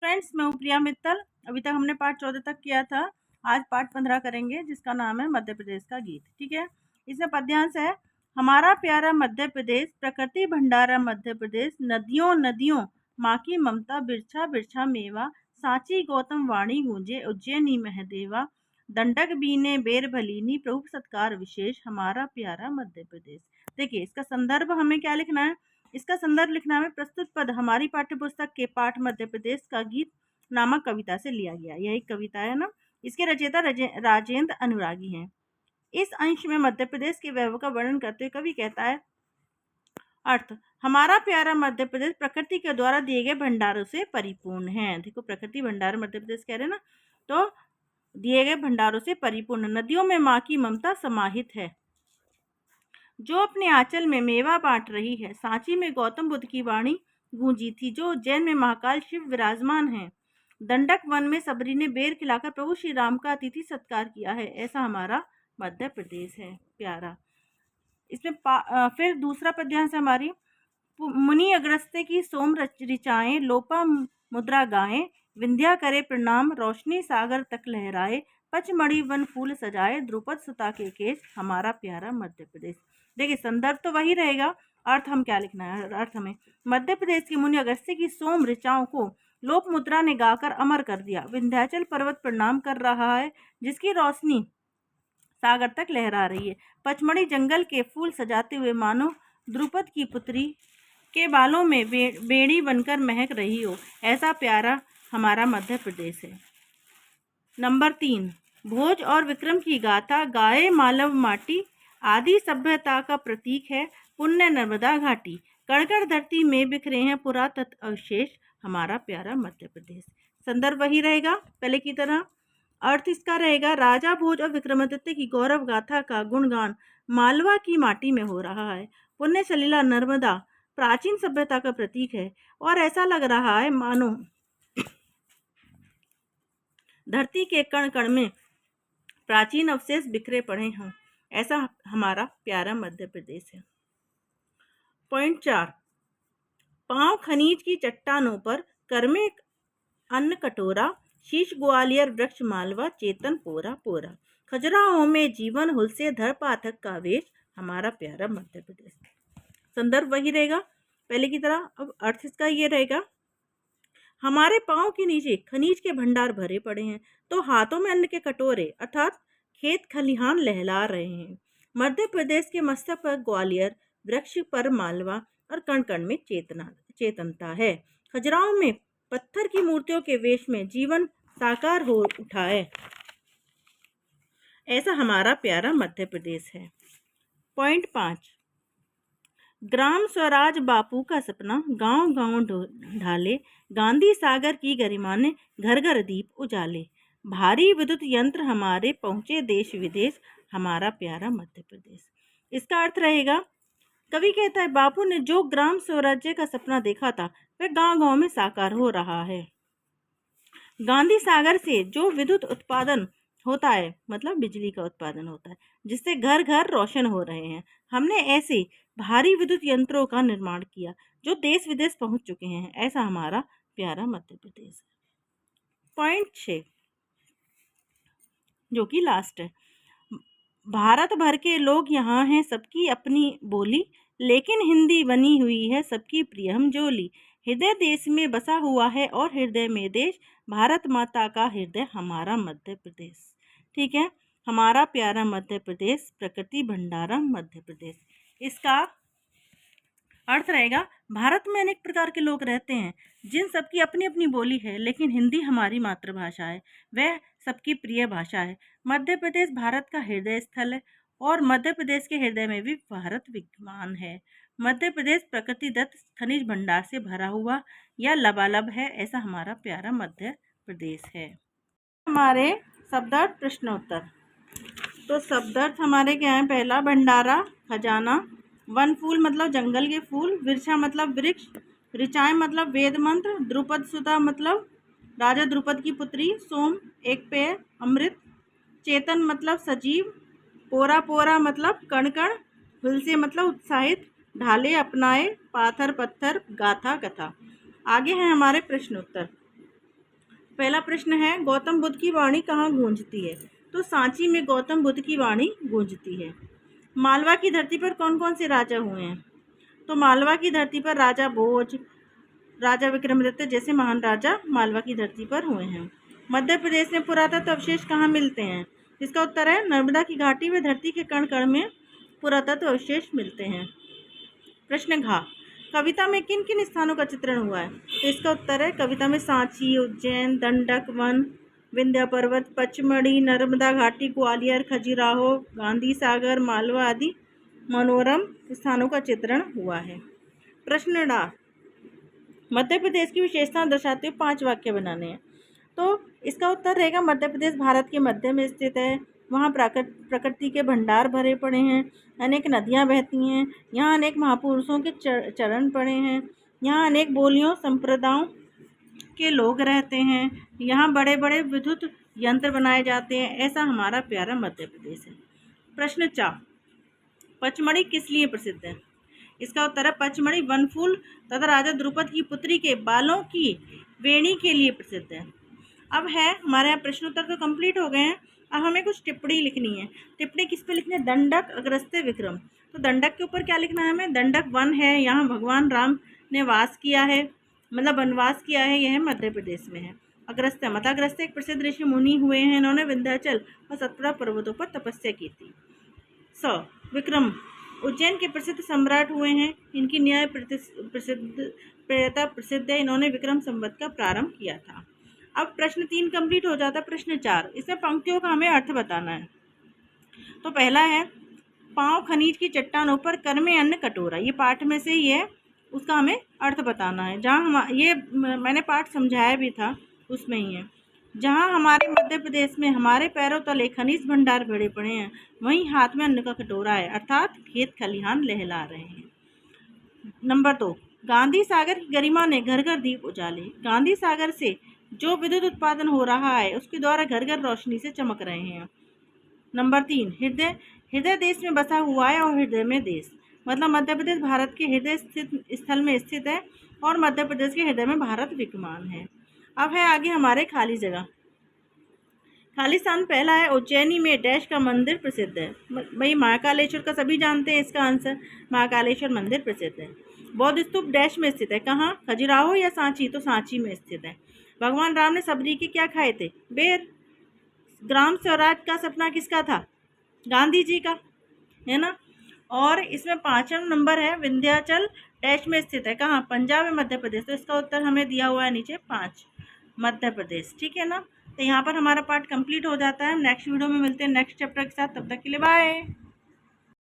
Friends, मैं हूँ प्रिया मित्तल। अभी तक हमने पार्ट 14 तक किया था। आज पार्ट 15 करेंगे, जिसका नाम है मध्य प्रदेश का गीत। ठीक है, इसमें पद्यांश है। हमारा प्यारा मध्य प्रदेश, प्रकृति भंडारा मध्य प्रदेश, नदियों नदियों माँ की ममता, बिरछा बिरछा मेवा, सांची गौतम वाणी गूंजे, उज्जैनी महदेवा, दंडक बीने बेर भलीनी, प्रभु सत्कार विशेष, हमारा प्यारा मध्य प्रदेश। देखिए, इसका संदर्भ हमें क्या लिखना है। इसका संदर्भ लिखना है प्रस्तुत पद हमारी पाठ्यपुस्तक के पाठ मध्य प्रदेश का गीत नामक कविता से लिया गया। यह एक कविता है ना। इसके रचयिता राजेंद्र अनुरागी हैं। इस अंश में मध्य प्रदेश के वैभव का वर्णन करते हुए कवि कहता है, अर्थ, हमारा प्यारा मध्य प्रदेश प्रकृति के द्वारा दिए गए भंडारों से परिपूर्ण है। देखो, प्रकृति भंडार मध्य प्रदेश कह रहे हैं ना, तो दिए गए भंडारों से परिपूर्ण। नदियों में माँ की ममता समाहित है, जो अपने आंचल में मेवा बांट रही है। सांची में गौतम बुद्ध की वाणी गूंजी थी, जो उज्जैन में महाकाल शिव विराजमान है। दंडक वन में सबरी ने बेर खिलाकर प्रभु श्री राम का अतिथि सत्कार किया है। ऐसा हमारा मध्य प्रदेश है प्यारा। इसमें फिर दूसरा पद्यांश है हमारी। मुनि अग्रस्ते की सोम ऋचाएं, लोपा मुद्रा गाएं, विंध्या करे प्रणाम, रोशनी सागर तक लहराए, पचमढ़ी वन फूल सजाए, द्रुपद सुता के केश, हमारा प्यारा मध्य प्रदेश। देखिए, संदर्भ तो वही रहेगा, अर्थ हम क्या लिखना है। अर्थ हमें मध्य प्रदेश के मुनि अगस्त्य की सोम ऋचाओं को लोप मुद्रा ने गाकर अमर कर दिया। विंध्याचल पर्वत प्रणाम कर रहा है, जिसकी रोशनी सागर तक लहरा रही है। पचमढ़ी जंगल के फूल सजाते हुए मानो द्रुपद की पुत्री के बालों में बेड़ी बनकर महक रही हो। ऐसा प्यारा हमारा मध्य प्रदेश है। नंबर 3, भोज और विक्रम की गाथा, गाये मालव माटी, आदि सभ्यता का प्रतीक है पुण्य नर्मदा घाटी। कणकण धरती में बिखरे हैं पुरातत्व अवशेष, हमारा प्यारा मध्य प्रदेश। संदर्भ वही रहेगा पहले की तरह। अर्थ इसका रहेगा, राजा भोज और विक्रमादित्य की गौरव गाथा का गुणगान मालवा की माटी में हो रहा है। पुण्य सलीला नर्मदा प्राचीन सभ्यता का प्रतीक है, और ऐसा लग रहा है मानो धरती के कण कण में प्राचीन अवशेष बिखरे पड़े हों। ऐसा हमारा प्यारा मध्य प्रदेश है। पॉइंट 4, पांव खनीज की चट्टानों पर, कर में अन्न कटोरा, शीश ग्वालियर वृक्ष मालवा, चेतन पोरा पोरा, खजुराहों में जीवन हुलसे, धर पाठक का वेश, हमारा प्यारा मध्य प्रदेश। संदर्भ वही रहेगा पहले की तरह। अब अर्थ इसका ये रहेगा, हमारे पांव के नीचे खनिज के भंडार भरे पड़े हैं, तो हाथों में अन्न के कटोरे अर्थात खेत खलिहान लहला रहे हैं। मध्य प्रदेश के मस्तक पर ग्वालियर वृक्ष पर मालवा, और कण कण में चेतनता है। खजुराहों में पत्थर की मूर्तियों के वेश में जीवन साकार हो उठा है। ऐसा हमारा प्यारा मध्य प्रदेश है। पॉइंट 5, ग्राम स्वराज बापू का सपना, गांव गांव ढाले, गांधी सागर की गरिमा ने घर घर दीप उजाले, भारी विद्युत यंत्र हमारे पहुंचे देश विदेश, हमारा प्यारा मध्य प्रदेश। इसका अर्थ रहेगा, कवि कहता है, बापू ने जो ग्राम स्वराज्य का सपना देखा था वह गांव गांव में साकार हो रहा है। गांधी सागर से जो विद्युत उत्पादन होता है, मतलब बिजली का उत्पादन होता है, जिससे घर घर रोशन हो रहे हैं। हमने ऐसे भारी विद्युत यंत्रों का निर्माण किया जो देश विदेश पहुंच चुके हैं। ऐसा हमारा प्यारा मध्य प्रदेश है। पॉइंट 6, जो कि लास्ट है, भारत भर के लोग यहाँ हैं, सबकी अपनी बोली, लेकिन हिंदी बनी हुई है सबकी प्रिय हमजोली। हृदय देश में बसा हुआ है और हृदय में देश, भारत माता का हृदय हमारा मध्य प्रदेश। ठीक है, हमारा प्यारा मध्य प्रदेश, प्रकृति भंडारा मध्य प्रदेश। इसका अर्थ रहेगा, भारत में अनेक प्रकार के लोग रहते हैं, जिन सबकी अपनी अपनी बोली है, लेकिन हिंदी हमारी मातृभाषा है, वह सबकी प्रिय भाषा है। मध्य प्रदेश भारत का हृदय स्थल है, और मध्य प्रदेश के हृदय में भी भारत विद्यमान है। मध्य प्रदेश प्रकृति दत्त खनिज भंडार से भरा हुआ या लबालब है। ऐसा हमारा प्यारा मध्य प्रदेश है। हमारे शब्दार्थ प्रश्नोत्तर। तो शब्दार्थ हमारे क्या है। पहला, भंडारा खजाना, वन फूल मतलब जंगल के फूल, विरछा मतलब वृक्ष, ऋचाएं मतलब वेद मंत्र, द्रुपद सुता मतलब राजा द्रुपद की पुत्री, सोम एक पेय अमृत, चेतन मतलब सजीव, पोरा पोरा मतलब कण कण, हुलसे मतलब उत्साहित, ढाले अपनाए, पाथर पत्थर, गाथा कथा। आगे है हमारे प्रश्नोत्तर। पहला प्रश्न है, गौतम बुद्ध की वाणी कहाँ गूंजती है? तो सांची में गौतम बुद्ध की वाणी गूंजती है। मालवा की धरती पर कौन कौन से राजा हुए हैं? तो मालवा की धरती पर राजा भोज, राजा विक्रमादित्य जैसे महान राजा मालवा की धरती पर हुए हैं। मध्य प्रदेश में पुरातत्व अवशेष कहाँ मिलते हैं? इसका उत्तर है नर्मदा की घाटी में धरती के कण कण में पुरातत्व अवशेष मिलते हैं। प्रश्न घ, कविता में किन किन स्थानों का चित्रण हुआ है? तो इसका उत्तर है कविता में सांची, उज्जैन, दंडक वन, विंध्य पर्वत, पचमढ़ी, नर्मदा घाटी, ग्वालियर, खजुराहो, गांधी सागर, मालवा आदि मनोरम स्थानों का चित्रण हुआ है। प्रश्न डा, मध्य प्रदेश की विशेषता दर्शाते हुए 5 वाक्य बनाने हैं। तो इसका उत्तर रहेगा मध्य प्रदेश भारत के मध्य में स्थित है। वहाँ प्रकृति के भंडार भरे पड़े हैं, अनेक नदियाँ बहती हैं, यहाँ अनेक महापुरुषों के चरण पड़े हैं, यहाँ अनेक बोलियों संप्रदायों के लोग रहते हैं, यहाँ बड़े बड़े विद्युत यंत्र बनाए जाते हैं। ऐसा हमारा प्यारा मध्य प्रदेश है। प्रश्न 4, पचमढ़ी किस लिए प्रसिद्ध है? इसका उत्तर है पचमढ़ी वनफूल तथा राजा द्रुपद की पुत्री के बालों की वेणी के लिए प्रसिद्ध है। अब है हमारे यहाँ प्रश्नोत्तर तो कंप्लीट हो गए हैं। अब हमें कुछ टिप्पणी लिखनी है। टिप्पणी किस पे लिखनी है? दंडक, अगस्त्य, विक्रम। तो दंडक के ऊपर क्या लिखना है हमें? दंडक वन है, यहाँ भगवान राम ने वास किया है, मतलब वनवास किया है, यह मध्य प्रदेश में है। अगस्त्य मतलब अगस्त्य एक प्रसिद्ध ऋषि मुनि हुए हैं, इन्होंने विंध्याचल और सतपुड़ा पर्वतों पर तपस्या की थी। विक्रम उज्जैन के प्रसिद्ध सम्राट हुए हैं, इनकी न्याय प्रसिद्ध है, इन्होंने विक्रम संवत का प्रारंभ किया था। अब प्रश्न 3 कंप्लीट हो जाता है। प्रश्न 4, इसमें पंक्तियों का हमें अर्थ बताना है। तो पहला है, पांव खनीज की चट्टानों पर कर्मे अन्न कटोरा, ये पाठ में से ही है, उसका हमें अर्थ बताना है। जहाँ ये मैंने पाठ समझाया भी था, उसमें ही है। जहाँ हमारे मध्य प्रदेश में हमारे पैरों तले खनिज भंडार भरे पड़े हैं, वहीं हाथ में अन्न का कटोरा है, अर्थात खेत खलिहान लहला रहे हैं। नंबर 2, गांधी सागर की गरिमा ने घर घर दीप उजाले। गांधी सागर से जो विद्युत उत्पादन हो रहा है उसके द्वारा घर घर रोशनी से चमक रहे हैं। नंबर 3, हृदय देश में बसा हुआ है और हृदय में देश, मतलब मध्य प्रदेश भारत के हृदय स्थल में स्थित है और मध्य प्रदेश के हृदय में भारत विद्यमान है। अब है आगे हमारे खाली जगह। खाली स्थान पहला है, उज्जैनी में डैश का मंदिर प्रसिद्ध है। भाई महाकालेश्वर का सभी जानते हैं, इसका आंसर महाकालेश्वर मंदिर प्रसिद्ध है। बौद्ध स्तूप डैश में स्थित है, कहाँ? खजुराहो या सांची? तो सांची में स्थित है। भगवान राम ने सबरी के क्या खाए थे? बेर। ग्राम स्वराज का सपना किसका था? गांधी जी का, है ना। और इसमें 5वां नंबर है, विंध्याचल डैश में स्थित है, कहाँ? पंजाब में मध्य प्रदेश। तो इसका उत्तर हमें दिया हुआ है नीचे 5, मध्य प्रदेश। ठीक है ना। तो यहाँ पर हमारा पार्ट कंप्लीट हो जाता है। नेक्स्ट वीडियो में मिलते हैं नेक्स्ट चैप्टर के साथ। तब तक के लिए बाय।